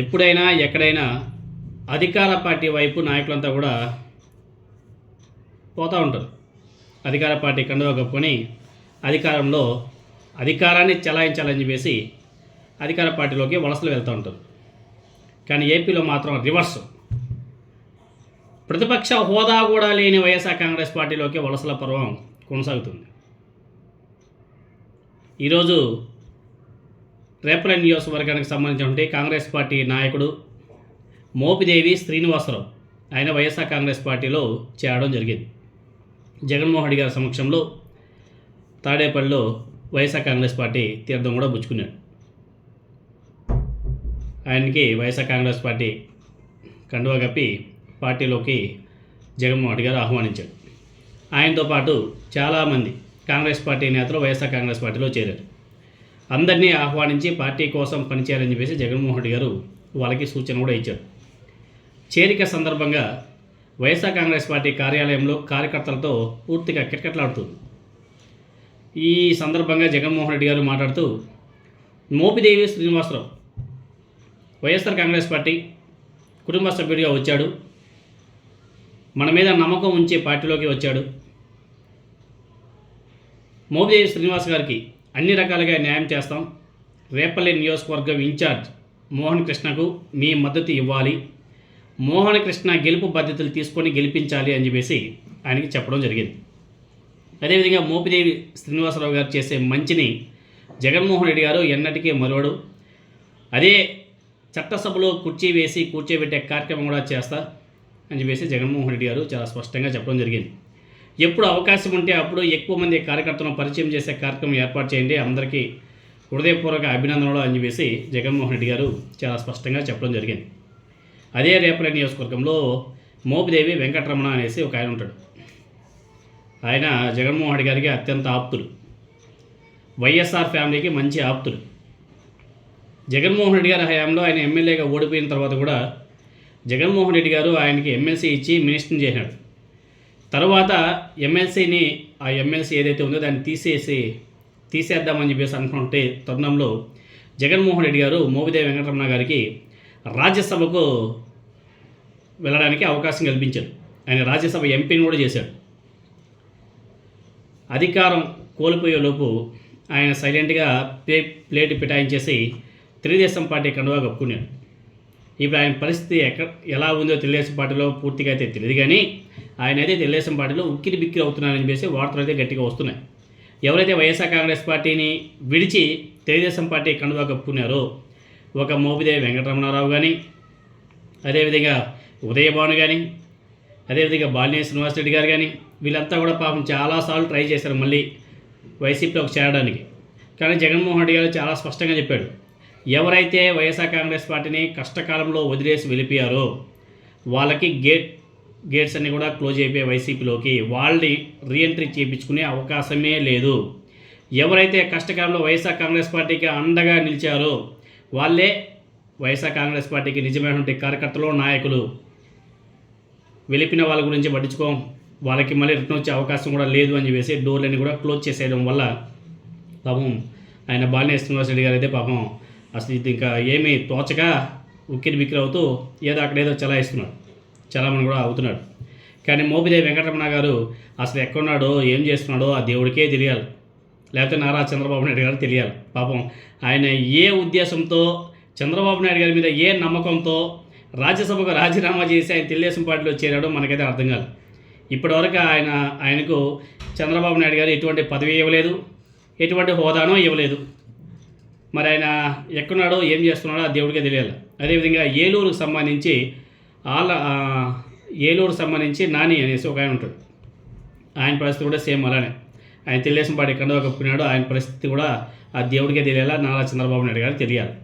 ఎప్పుడైనా ఎక్కడైనా అధికార పార్టీ వైపు నాయకులంతా కూడా పోతూ ఉంటారు. అధికార పార్టీ కండువా కప్పుకొని అధికారంలో అధికారాన్ని చలాయించాలని చెప్పేసి అధికార పార్టీలోకి వలసలు వెళ్తూ ఉంటారు. కానీ ఏపీలో మాత్రం రివర్స్. ప్రతిపక్ష హోదా కూడా లేని వైఎస్ఆర్ కాంగ్రెస్ పార్టీలోకి వలసల పర్వం కొనసాగుతుంది. ఈరోజు రేపల్లె నియోజకవర్గానికి సంబంధించినటువంటి కాంగ్రెస్ పార్టీ నాయకుడు మోపిదేవి శ్రీనివాసరావు ఆయన వైఎస్ఆర్ కాంగ్రెస్ పార్టీలో చేరడం జరిగింది. జగన్మోహన్ రెడ్డి గారి సమక్షంలో తాడేపల్లిలో వైఎస్ఆర్ కాంగ్రెస్ పార్టీ తీర్థం కూడా పుచ్చుకున్నాడు. ఆయనకి వైఎస్ఆర్ కాంగ్రెస్ పార్టీ కండువా కప్పి పార్టీలోకి జగన్మోహన్ రెడ్డి గారు ఆహ్వానించాడు. ఆయనతో పాటు చాలామంది కాంగ్రెస్ పార్టీ నేతలు వైఎస్ఆర్ కాంగ్రెస్ పార్టీలో చేరారు. అందరినీ ఆహ్వానించి పార్టీ కోసం పనిచేయాలని చెప్పేసి జగన్మోహన్ రెడ్డి గారు వాళ్ళకి సూచన కూడా ఇచ్చారు. చేరిక సందర్భంగా వైఎస్ఆర్ కాంగ్రెస్ పార్టీ కార్యాలయంలో కార్యకర్తలతో పూర్తిగా కిటకిటలాడుతుంది. ఈ సందర్భంగా జగన్మోహన్ రెడ్డి గారు మాట్లాడుతూ, మోపిదేవి శ్రీనివాసరావు వైఎస్ఆర్ కాంగ్రెస్ పార్టీ కుటుంబ సభ్యుడిగా వచ్చాడు, మన మీద నమ్మకం ఉంచి పార్టీలోకి వచ్చాడు. మోపిదేవి శ్రీనివాస్ గారికి అన్ని రకాలుగా న్యాయం చేస్తాం. రేపల్లె నియోజకవర్గం ఇన్ఛార్జ్ మోహన్ కృష్ణకు మీ మద్దతు ఇవ్వాలి, మోహన్ కృష్ణ గెలుపు బాధ్యతలు తీసుకొని గెలిపించాలి అని చెప్పేసి ఆయనకి చెప్పడం జరిగింది. అదేవిధంగా మోపిదేవి శ్రీనివాసరావు గారు చేసే మంచిని జగన్మోహన్ రెడ్డి గారు ఎన్నటికీ మరవడు. అదే చట్టసభలో కుర్చీ వేసి కూర్చోబెట్టే కార్యక్రమం కూడా చేస్తా అని చెప్పేసి జగన్మోహన్ రెడ్డి గారు చాలా స్పష్టంగా చెప్పడం జరిగింది. ఎప్పుడు అవకాశం ఉంటే అప్పుడు ఎక్కువ మంది కార్యకర్తలను పరిచయం చేసే కార్యక్రమం ఏర్పాటు చేయండి, అందరికీ హృదయపూర్వక అభినందనలు అని చెప్పేసి జగన్మోహన్ రెడ్డి గారు చాలా స్పష్టంగా చెప్పడం జరిగింది. అదే రేపల్లె నియోజకవర్గంలో మోపిదేవి వెంకటరమణ అనేసి ఒక ఆయన ఉంటాడు. ఆయన జగన్మోహన్ రెడ్డి గారికి అత్యంత ఆప్తులు, వైఎస్ఆర్ ఫ్యామిలీకి మంచి ఆప్తులు. జగన్మోహన్ రెడ్డి గారి హయాంలో ఆయన ఎమ్మెల్యేగా ఓడిపోయిన తర్వాత కూడా జగన్మోహన్ రెడ్డి గారు ఆయనకి ఎమ్మెల్సీ ఇచ్చి మినిస్టర్ని చేశాడు. తర్వాత ఆ ఎమ్మెల్సీ ఏదైతే ఉందో దాన్ని తీసేద్దామని చెప్పేసి అనుకుంటే తరుణంలో జగన్మోహన్ రెడ్డి గారు మోపిదేవి వెంకటరమణ గారికి రాజ్యసభకు వెళ్ళడానికి అవకాశం కల్పించారు. ఆయన రాజ్యసభ ఎంపీని కూడా చేశాడు. అధికారం కోల్పోయేలోపు ఆయన సైలెంట్గా ప్లేట్ పిటాయించేసి తెలుగుదేశం పార్టీ కండువా కప్పుకున్నాడు. ఇప్పుడు ఆయన పరిస్థితి ఎలా ఉందో తెలుగుదేశం పార్టీలో పూర్తిగా అయితే తెలియదు, కానీ ఆయన అయితే తెలుగుదేశం పార్టీలో ఉక్కిరి బిక్కిరి అవుతున్నారని చెప్పేసి వార్తలు అయితే గట్టిగా వస్తున్నాయి. ఎవరైతే వైఎస్ఆర్ కాంగ్రెస్ పార్టీని విడిచి తెలుగుదేశం పార్టీ కండువా కప్పుకున్నారో ఒక మోపిదేవి వెంకటరమణారావు కానీ, అదేవిధంగా ఉదయభాను కానీ, అదేవిధంగా బాలినేని శ్రీనివాసరెడ్డి గారు కానీ, వీళ్ళంతా కూడా పాపం చాలాసార్లు ట్రై చేశారు మళ్ళీ వైసీపీలోకి చేరడానికి. కానీ జగన్మోహన్ రెడ్డి గారు చాలా స్పష్టంగా చెప్పాడు, ఎవరైతే వైఎస్ఆర్ కాంగ్రెస్ పార్టీని కష్టకాలంలో వదిలేసి వెళ్ళిపోయారో వాళ్ళకి గేట్స్ అన్నీ కూడా క్లోజ్ అయిపోయి వైసీపీలోకి వాళ్ళని రీఎంట్రీ చేయించుకునే అవకాశమే లేదు. ఎవరైతే కష్టకాలంలో వైఎస్ఆర్ కాంగ్రెస్ పార్టీకి అండగా నిలిచారో వాళ్ళే వైఎస్ఆర్ కాంగ్రెస్ పార్టీకి నిజమైనటువంటి కార్యకర్తలు, నాయకులు. వెళ్ళిపోయిన వాళ్ళ గురించి పట్టించుకోం, వాళ్ళకి మళ్ళీ రిటర్న్ వచ్చే అవకాశం కూడా లేదు అని చెప్పేసి డోర్లన్నీ కూడా క్లోజ్ చేసేయడం వల్ల పాపం ఆయన బాలినేని శ్రీనివాసరెడ్డి గారు అయితే పాపం అసలు ఇది ఇంకా ఏమీ తోచక ఉక్కిరి బిక్కిరి అవుతూ అక్కడేదో చలామణి కూడా అవుతున్నాడు. కానీ మోపిదేవి వెంకటరమణ గారు అసలు ఎక్కడున్నాడో ఏం చేస్తున్నాడో ఆ దేవుడికే తెలియాలి, లేకపోతే నారా చంద్రబాబు నాయుడు గారు తెలియాలి. పాపం ఆయన ఏ ఉద్దేశంతో, చంద్రబాబు నాయుడు గారి మీద ఏ నమ్మకంతో రాజ్యసభకు రాజీనామా చేసి ఆయన తెలుగుదేశం పార్టీలో చేరాడో మనకైతే అర్థం కాదు. ఇప్పటివరకు ఆయనకు చంద్రబాబు నాయుడు గారు ఎటువంటి పదవి ఇవ్వలేదు, ఎటువంటి హోదానో ఇవ్వలేదు. మరి ఆయన ఎక్కడున్నాడో ఏం చేస్తున్నాడో ఆ దేవుడికే తెలియాలి. అదేవిధంగా ఏలూరుకు సంబంధించి నాని అనేసి ఒక ఆయన ఉంటాడు. ఆయన పరిస్థితి కూడా సేమ్ అలానే. ఆయన తెలుగుదేశం పార్టీ కండువా కప్పుకున్నాడు. ఆయన పరిస్థితి కూడా ఆ దేవుడికే తెలియాలా, నారా చంద్రబాబు నాయుడు గారికి తెలియాలి.